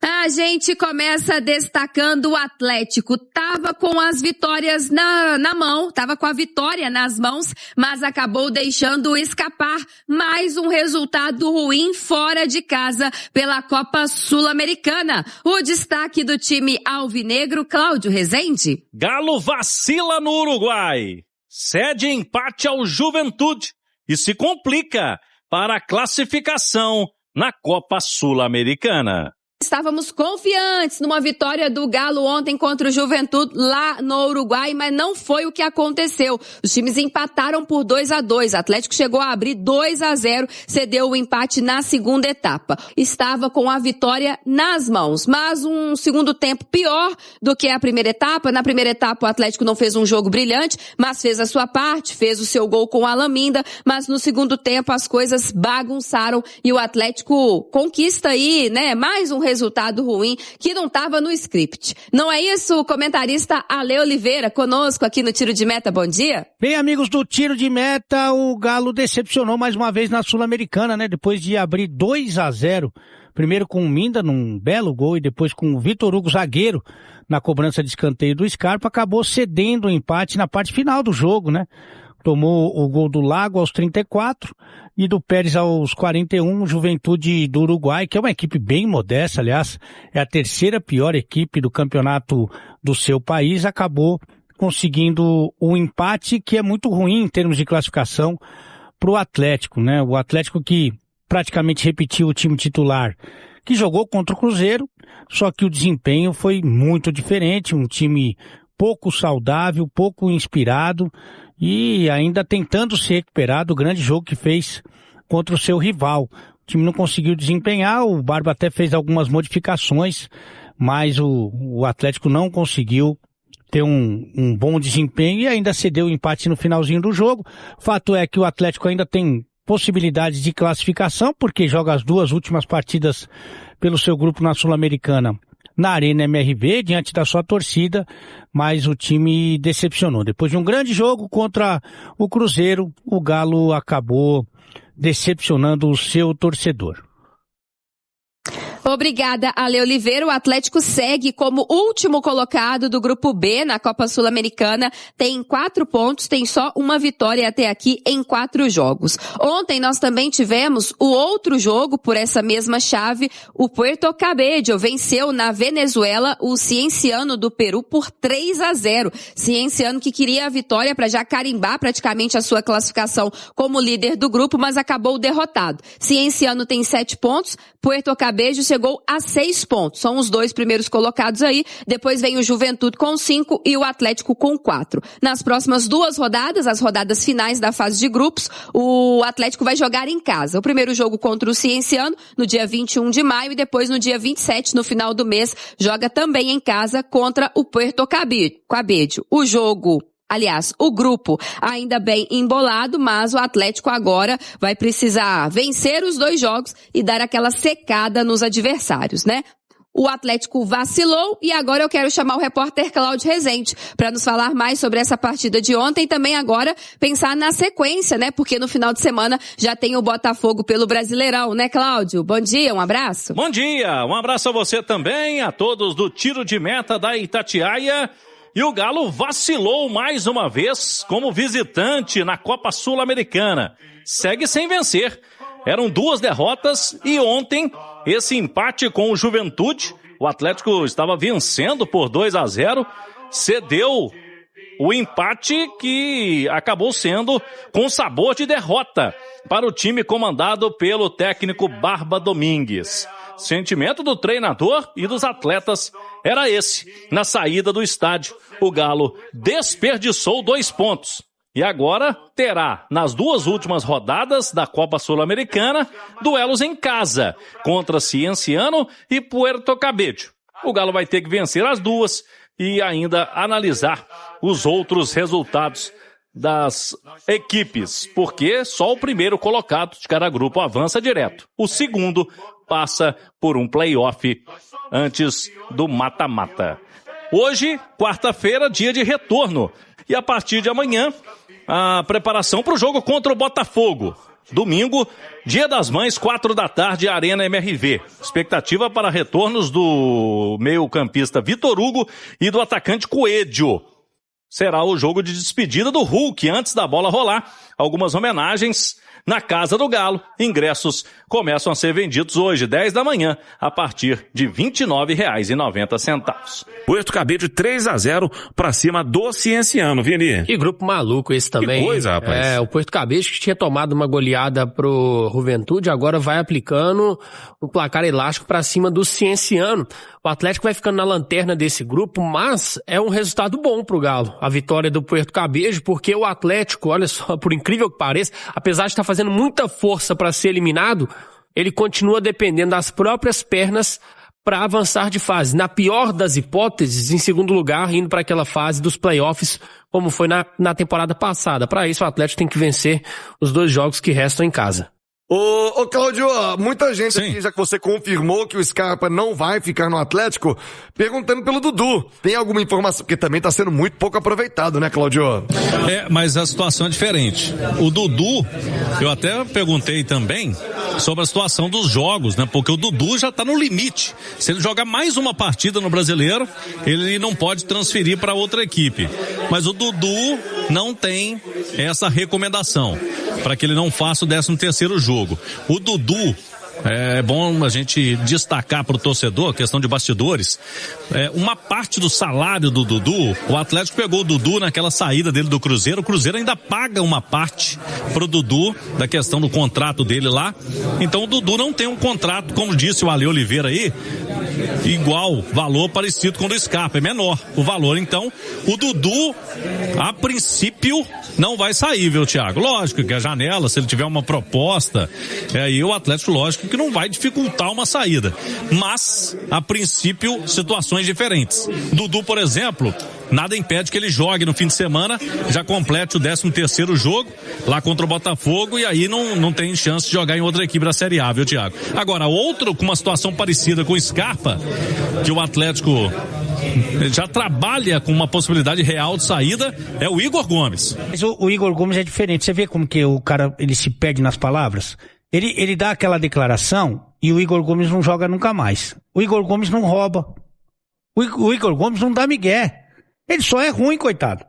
A gente começa destacando o Atlético. Tava com as vitórias na mão, tava com a vitória nas mãos, mas acabou deixando escapar mais um resultado ruim fora de casa pela Copa Sul-Americana. O destaque do time alvinegro, Cláudio Rezende. Galo vacila no Uruguai, cede empate ao Juventude e se complica para a classificação na Copa Sul-Americana. Estávamos confiantes numa vitória do Galo ontem contra o Juventude lá no Uruguai, mas não foi o que aconteceu. Os times empataram por 2-2. O Atlético chegou a abrir 2-0, cedeu o empate na segunda etapa. Estava com a vitória nas mãos, mas um segundo tempo pior do que a primeira etapa. Na primeira etapa o Atlético não fez um jogo brilhante, mas fez a sua parte, fez o seu gol com a Alaminda, mas no segundo tempo as coisas bagunçaram e o Atlético conquista aí, mais um resultado ruim que não estava no script. Não é isso, comentarista Ale Oliveira, conosco aqui no Tiro de Meta, bom dia. Bem, amigos do Tiro de Meta, o Galo decepcionou mais uma vez na Sul-Americana, depois de abrir 2-0, primeiro com o Minda num belo gol e depois com o Vitor Hugo zagueiro na cobrança de escanteio do Scarpa, acabou cedendo o empate na parte final do jogo, Tomou o gol do Lago aos 34 e do Pérez aos 41, Juventude do Uruguai, que é uma equipe bem modesta, aliás, é a terceira pior equipe do campeonato do seu país, acabou conseguindo um empate que é muito ruim em termos de classificação para o Atlético, O Atlético que praticamente repetiu o time titular, que jogou contra o Cruzeiro, só que o desempenho foi muito diferente, um time pouco saudável, pouco inspirado, e ainda tentando se recuperar do grande jogo que fez contra o seu rival. O time não conseguiu desempenhar, o Barba até fez algumas modificações, mas o Atlético não conseguiu ter um bom desempenho e ainda cedeu o empate no finalzinho do jogo. Fato é que o Atlético ainda tem possibilidades de classificação, porque joga as duas últimas partidas pelo seu grupo na Sul-Americana na Arena MRV, diante da sua torcida, mas o time decepcionou. Depois de um grande jogo contra o Cruzeiro, o Galo acabou decepcionando o seu torcedor. Obrigada, Ale Oliveira. O Atlético segue como último colocado do Grupo B na Copa Sul-Americana. Tem 4 pontos, tem só uma vitória até aqui em 4 jogos. Ontem nós também tivemos o outro jogo por essa mesma chave. O Puerto Cabello venceu na Venezuela o Cienciano do Peru por 3-0. Cienciano que queria a vitória para já carimbar praticamente a sua classificação como líder do grupo, mas acabou derrotado. Cienciano tem 7 pontos, Puerto Cabello chegou a 6 pontos. São os 2 primeiros colocados aí. Depois vem o Juventude com 5 e o Atlético com 4. Nas próximas 2 rodadas, as rodadas finais da fase de grupos, o Atlético vai jogar em casa. O primeiro jogo contra o Cienciano no dia 21 de maio e depois no dia 27, no final do mês, joga também em casa contra o Puerto Cabello. O grupo ainda bem embolado, mas o Atlético agora vai precisar vencer os 2 jogos e dar aquela secada nos adversários, O Atlético vacilou e agora eu quero chamar o repórter Cláudio Rezende para nos falar mais sobre essa partida de ontem e também agora pensar na sequência, Porque no final de semana já tem o Botafogo pelo Brasileirão, Cláudio? Bom dia, um abraço. Bom dia, um abraço a você também, a todos do Tiro de Meta da Itatiaia. E o Galo vacilou mais uma vez como visitante na Copa Sul-Americana. Segue sem vencer. Eram 2 derrotas e ontem esse empate com o Juventude. O Atlético estava vencendo por 2-0. Cedeu o empate que acabou sendo com sabor de derrota para o time comandado pelo técnico Barba Domingues. Sentimento do treinador e dos atletas era esse. Na saída do estádio, o Galo desperdiçou 2 pontos. E agora terá, nas 2 últimas rodadas da Copa Sul-Americana, duelos em casa contra Cienciano e Puerto Cabello. O Galo vai ter que vencer as 2 e ainda analisar os outros resultados das equipes, porque só o primeiro colocado de cada grupo avança direto. O segundo passa por um play-off antes do mata-mata. Hoje, quarta-feira, dia de retorno. E a partir de amanhã, a preparação para o jogo contra o Botafogo. domingo, Dia das Mães, 16h, Arena MRV. Expectativa para retornos do meio-campista Vitor Hugo e do atacante Coelho. Será o jogo de despedida do Hulk antes da bola rolar. Algumas homenagens na Casa do Galo. Ingressos começam a ser vendidos hoje, 10 da manhã, a partir de R$ 29,90. Puerto Cabide 3-0 pra cima do Cienciano, Vini. Que grupo maluco esse também. Que coisa, rapaz. O Puerto Cabide que tinha tomado uma goleada pro Juventude, agora vai aplicando o placar elástico pra cima do Cienciano. O Atlético vai ficando na lanterna desse grupo, mas é um resultado bom pro Galo. A vitória do Puerto Cabide, porque o Atlético, olha só, por incrível que pareça, apesar de estar fazendo muita força para ser eliminado, ele continua dependendo das próprias pernas para avançar de fase. Na pior das hipóteses, em segundo lugar, indo para aquela fase dos playoffs, como foi na temporada passada. Para isso, o Atlético tem que vencer os 2 jogos que restam em casa. Ô Cláudio, muita gente Sim. aqui, já que você confirmou que o Scarpa não vai ficar no Atlético, perguntando pelo Dudu. Tem alguma informação? Porque também tá sendo muito pouco aproveitado, né, Cláudio? Mas a situação é diferente. O Dudu, eu até perguntei também sobre a situação dos jogos, né? Porque o Dudu já tá no limite. Se ele jogar mais uma partida no Brasileiro, ele não pode transferir para outra equipe. Mas o Dudu não tem essa recomendação para que ele não faça o 13º jogo. O Dudu, é bom a gente destacar para o torcedor, questão de bastidores, uma parte do salário do Dudu, o Atlético pegou o Dudu naquela saída dele do Cruzeiro, o Cruzeiro ainda paga uma parte pro Dudu, da questão do contrato dele lá, então o Dudu não tem um contrato, como disse o Ale Oliveira aí, igual, valor parecido com o do Scarpa, é menor o valor, então o Dudu, a princípio, não vai sair, viu, Thiago? Lógico que a janela, se ele tiver uma proposta, aí o Atlético, lógico que não vai dificultar uma saída, mas a princípio situações diferentes. Dudu, por exemplo, nada impede que ele jogue no fim de semana, já complete o 13º jogo lá contra o Botafogo e aí não tem chance de jogar em outra equipe da Série A, viu, Thiago? Agora, outro com uma situação parecida com o Scarpa, que o Atlético já trabalha com uma possibilidade real de saída, é o Igor Gomes. Mas o Igor Gomes é diferente, você vê como que o cara, ele se perde nas palavras? Ele dá aquela declaração e o Igor Gomes não joga nunca mais. O Igor Gomes não rouba. O Igor Gomes não dá migué. Ele só é ruim, coitado.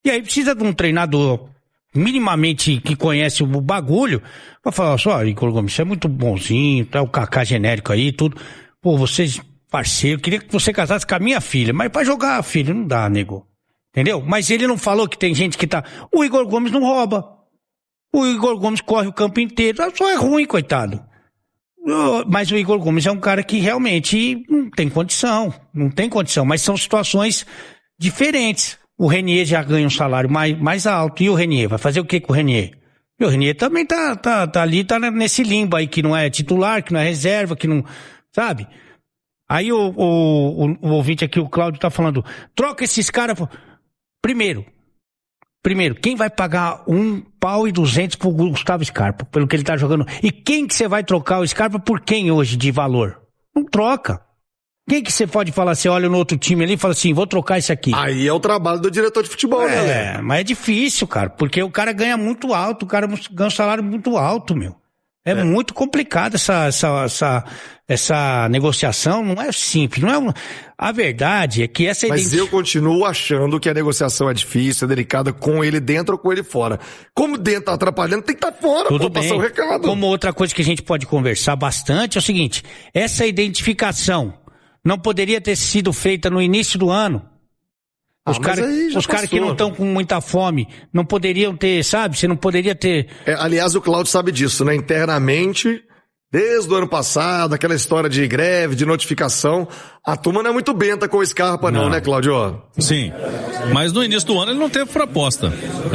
E aí precisa de um treinador minimamente que conhece o bagulho pra falar só, Igor Gomes, você é muito bonzinho, tá o Kaká genérico aí, tudo. Pô, vocês, parceiro, queria que você casasse com a minha filha, mas pra jogar, filho, não dá, nego. Entendeu? Mas ele não falou que tem gente que tá... O Igor Gomes não rouba. O Igor Gomes corre o campo inteiro, só é ruim, coitado. Mas o Igor Gomes é um cara que realmente não tem condição, mas são situações diferentes. O Renier já ganha um salário mais alto, e o Renier vai fazer o que com o Renier? E o Renier também tá ali, tá nesse limbo aí, que não é titular, que não é reserva, que não, sabe? Aí o ouvinte aqui, o Cláudio, tá falando, troca esses caras. Primeiro, quem vai pagar R$1,200 pro Gustavo Scarpa, pelo que ele tá jogando? E quem que você vai trocar o Scarpa por quem hoje de valor? Não troca. Quem que você pode falar, você olha no outro time ali e fala assim, vou trocar esse aqui. Aí é o trabalho do diretor de futebol, né? Mas é difícil, cara, porque o cara ganha muito alto, o cara ganha um salário muito alto, meu. É muito complicado essa negociação, não é simples, não é a verdade é que essa Mas eu continuo achando que a negociação é difícil, é delicada, com ele dentro ou com ele fora. Como dentro tá atrapalhando, tem que estar fora, tudo pô, bem. passar o recado. Como outra coisa que a gente pode conversar bastante é o seguinte, essa identificação não poderia ter sido feita no início do ano. Os caras que não estão com muita fome não poderiam ter, sabe? Você não poderia ter... aliás, o Cláudio sabe disso, né? Internamente, desde o ano passado, aquela história de greve, de notificação, a turma não é muito benta com o Scarpa não, né, Cláudio? Sim, mas no início do ano ele não teve proposta.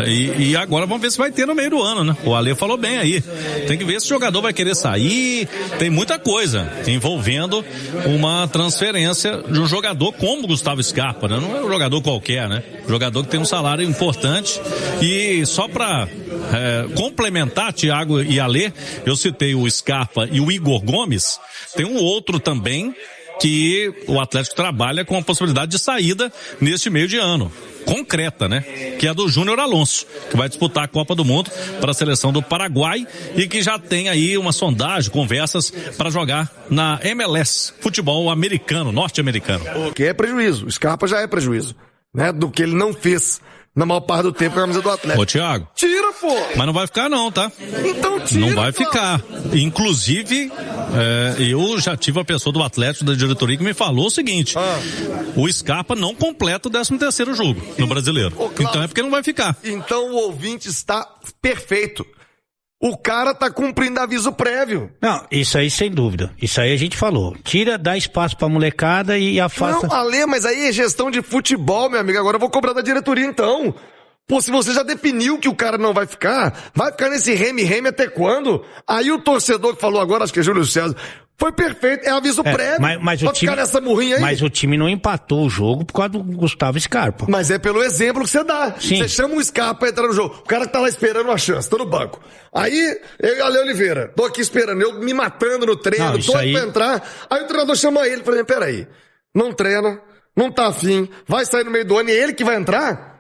E agora vamos ver se vai ter no meio do ano, né? O Ale falou bem aí. Tem que ver se o jogador vai querer sair. Tem muita coisa envolvendo uma transferência de um jogador como Gustavo Scarpa, né? Não é um jogador qualquer, né? Jogador que tem um salário importante. E só pra complementar, Thiago e Ale, eu citei o Scarpa e o Igor Gomes. Tem um outro também que o Atlético trabalha com a possibilidade de saída neste meio de ano. Concreta, né? Que é a do Júnior Alonso, que vai disputar a Copa do Mundo para a seleção do Paraguai e que já tem aí uma sondagem, conversas para jogar na MLS, futebol americano, norte-americano. Que é prejuízo, o Scarpa já é prejuízo, né? Do que ele não fez na maior parte do tempo com a camisa do Atlético. Ô, Thiago. Tira, pô! Mas não vai ficar não, tá? Então tira. Não vai ficar. Inclusive, eu já tive a pessoa do Atlético, da diretoria, que me falou o seguinte, o Scarpa não completa o 13º jogo no Brasileiro. Então é porque não vai ficar. Então o ouvinte está perfeito. O cara tá cumprindo aviso prévio. Não, isso aí sem dúvida. Isso aí a gente falou. Tira, dá espaço pra molecada e afasta. Não, Ale, mas aí é gestão de futebol, meu amigo. Agora eu vou cobrar da diretoria, então. Pô, se você já definiu que o cara não vai ficar nesse reme-reme até quando? Aí o torcedor que falou agora, acho que é Júlio César, foi perfeito, é aviso prévio. Mas o time, ficar nessa murrinha aí. Mas o time não empatou o jogo por causa do Gustavo Scarpa. Mas é pelo exemplo que você dá. Sim. Você chama o Scarpa pra entrar no jogo. O cara que tá lá esperando uma chance, tô no banco. Aí, eu e Ale Oliveira, tô aqui esperando, eu me matando no treino, tô pra entrar. Aí o treinador chama ele, falei, peraí, não treina, não tá afim, vai sair no meio do ano e é ele que vai entrar?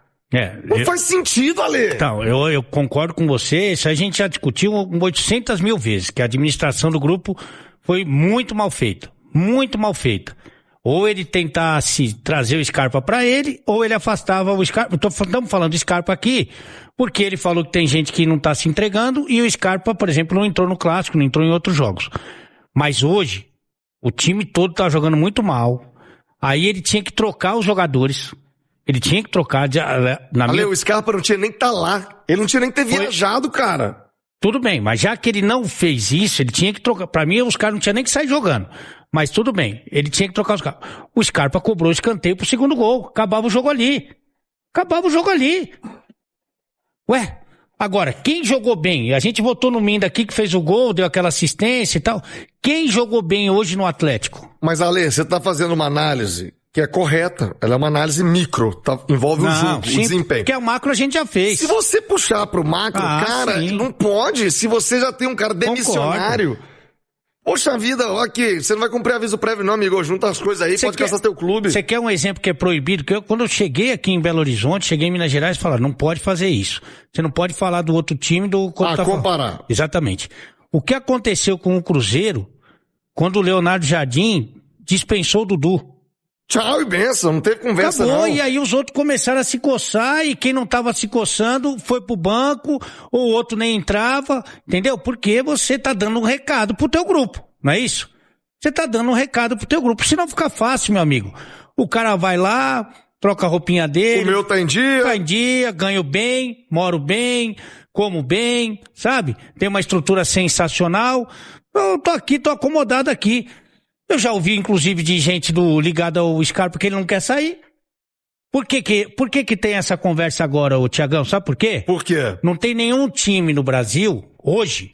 Não faz sentido, Ale. Então, eu concordo com você, isso a gente já discutiu 800 mil vezes, que a administração do grupo foi muito mal feita, muito mal feita. Ou ele tentasse trazer o Scarpa pra ele, ou ele afastava o Scarpa. Estamos falando de Scarpa aqui, porque ele falou que tem gente que não tá se entregando, e o Scarpa, por exemplo, não entrou no Clássico, não entrou em outros jogos. Mas hoje, o time todo tá jogando muito mal, aí ele tinha que trocar os jogadores. Ele tinha que trocar o Scarpa não tinha nem que tá lá. Ele não tinha nem que ter viajado, cara. Tudo bem, mas já que ele não fez isso, ele tinha que trocar. Pra mim, os caras não tinham nem que sair jogando. Mas tudo bem, ele tinha que trocar os caras. O Scarpa cobrou o escanteio pro segundo gol. Acabava o jogo ali. Ué, agora, quem jogou bem? A gente votou no Minda aqui que fez o gol, deu aquela assistência e tal. Quem jogou bem hoje no Atlético? Mas, Ale, você tá fazendo uma análise que é correta, ela é uma análise micro, envolve o jogo, o desempenho. Porque o macro a gente já fez. Se você puxar pro macro, cara, não pode, se você já tem um cara demissionário. Poxa vida, ó aqui, você não vai cumprir aviso prévio não, amigo, junta as coisas aí, pode caçar teu clube. Você quer um exemplo que é proibido? Que quando eu cheguei aqui em Belo Horizonte, cheguei em Minas Gerais, falaram, não pode fazer isso. Você não pode falar do outro time comparar. Exatamente. O que aconteceu com o Cruzeiro, quando o Leonardo Jardim dispensou o Dudu? Tchau e benção, não teve conversa. Acabou, não. E aí os outros começaram a se coçar e quem não tava se coçando foi pro banco, ou o outro nem entrava, entendeu? Porque você tá dando um recado pro teu grupo, não é isso? Você tá dando um recado pro teu grupo, senão fica fácil, meu amigo. O cara vai lá, troca a roupinha dele. O meu tá em dia. Tá em dia, ganho bem, moro bem, como bem, sabe? Tem uma estrutura sensacional. Eu tô aqui, tô acomodado aqui. Eu já ouvi, inclusive, de gente ligada ao Scarpa que ele não quer sair. Por que tem essa conversa agora, ô Thiagão? Sabe por quê? Por quê? Não tem nenhum time no Brasil, hoje,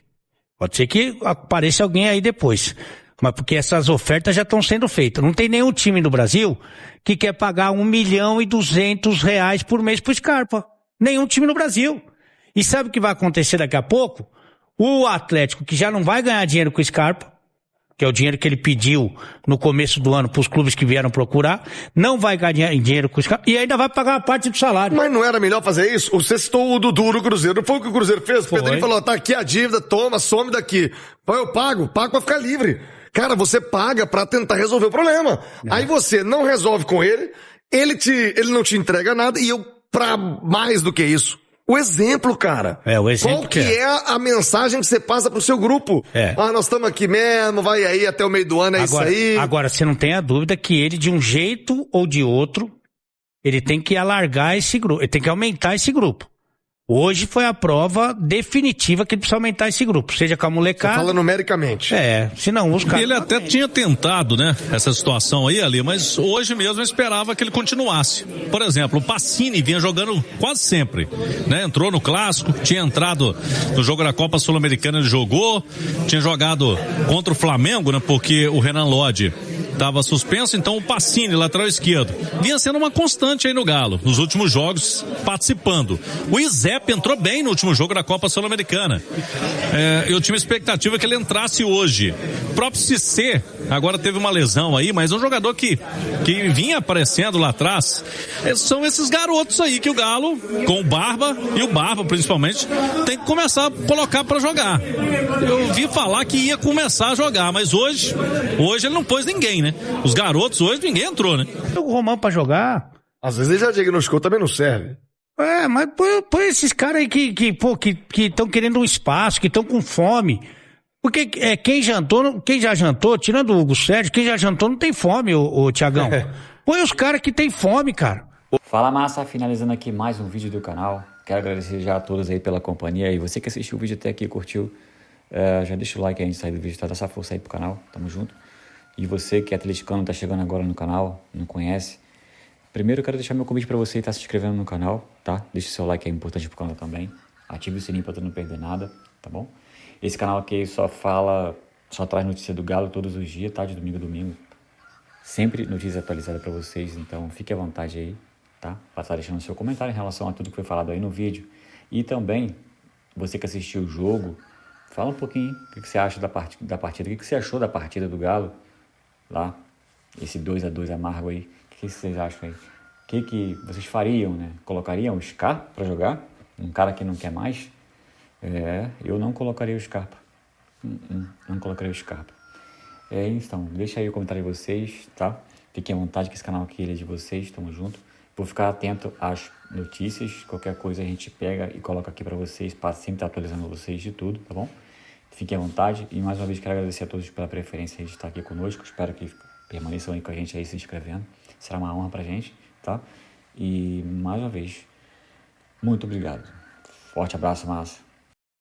pode ser que apareça alguém aí depois, mas porque essas ofertas já estão sendo feitas. Não tem nenhum time no Brasil que quer pagar R$1.200.000 por mês pro Scarpa. Nenhum time no Brasil. E sabe o que vai acontecer daqui a pouco? O Atlético, que já não vai ganhar dinheiro com o Scarpa, que é o dinheiro que ele pediu no começo do ano para os clubes que vieram procurar, não vai ganhar dinheiro com os caras e ainda vai pagar uma parte do salário. Mas não era melhor fazer isso? Você citou o Dudu no Cruzeiro, não foi o que o Cruzeiro fez? O Pedrinho falou, tá aqui a dívida, toma, some daqui. Eu pago pra ficar livre. Cara, você paga pra tentar resolver o problema. Aí você não resolve com ele não te entrega nada e pra mais do que isso. O exemplo, cara. O exemplo. Qual que é a mensagem que você passa pro seu grupo? Nós estamos aqui mesmo, vai aí até o meio do ano, isso aí. Agora, você não tem a dúvida que ele, de um jeito ou de outro, ele tem que alargar esse grupo, ele tem que aumentar esse grupo. Hoje foi a prova definitiva que ele precisa aumentar esse grupo, seja com a molecada. Você fala numericamente. Senão os caras... Ele até tinha tentado, né, essa situação aí, ali, mas hoje mesmo eu esperava que ele continuasse. Por exemplo, o Pacini vinha jogando quase sempre, né, entrou no Clássico, tinha entrado no jogo da Copa Sul-Americana, ele jogou, tinha jogado contra o Flamengo, né, porque o Renan Lodge estava suspenso, então o Pacini, lateral esquerdo, vinha sendo uma constante aí no Galo, nos últimos jogos, participando. O Izep entrou bem no último jogo da Copa Sul-Americana. Eu tinha uma expectativa que ele entrasse hoje. O próprio Cissé, agora teve uma lesão aí, mas um jogador que vinha aparecendo lá atrás. São esses garotos aí que o Galo, com o Barba, e o Barba principalmente, tem que começar a colocar para jogar. Eu ouvi falar que ia começar a jogar, mas hoje ele não pôs ninguém, né? Os garotos hoje ninguém entrou, né? O Romão pra jogar. Às vezes ele já diagnosticou, também não serve. Mas põe esses caras aí que estão querendo um espaço, que estão com fome. Porque quem já jantou, tirando o Hugo Sérgio, quem já jantou não tem fome, ô Tiagão. Põe os caras que tem fome, cara. Fala, massa, finalizando aqui mais um vídeo do canal. Quero agradecer já a todos aí pela companhia. E você que assistiu o vídeo até aqui e curtiu, já deixa o like aí antes de sair do vídeo, tá? Dá essa força aí pro canal, tamo junto. E você que é atleticano, tá chegando agora no canal, não conhece, primeiro eu quero deixar meu convite para você estar se inscrevendo no canal, tá? Deixa o seu like, é importante pro canal também. Ative o sininho pra tu não perder nada, tá bom? Esse canal aqui só traz notícia do Galo todos os dias, tá? De domingo a domingo. Sempre notícia atualizada para vocês, então fique à vontade aí, tá? Pra estar deixando seu comentário em relação a tudo que foi falado aí no vídeo. E também, você que assistiu o jogo, fala um pouquinho o que você acha da partida, o que você achou da partida do Galo lá, esse 2-2 amargo aí. O que vocês acham aí? O que vocês fariam, né? Colocariam o Scarpa para jogar? Um cara que não quer mais? Eu não colocaria o Scarpa. Não colocaria o Scarpa. Então, deixa aí o comentário de vocês, tá? Fiquem à vontade que esse canal aqui é de vocês, tamo junto. Vou ficar atento às notícias, qualquer coisa a gente pega e coloca aqui para vocês, para sempre estar atualizando vocês de tudo, tá bom? Fiquem à vontade e mais uma vez quero agradecer a todos pela preferência de estar aqui conosco. Espero que permaneçam aí com a gente aí se inscrevendo. Será uma honra pra gente, tá? E mais uma vez, muito obrigado. Forte abraço, massa.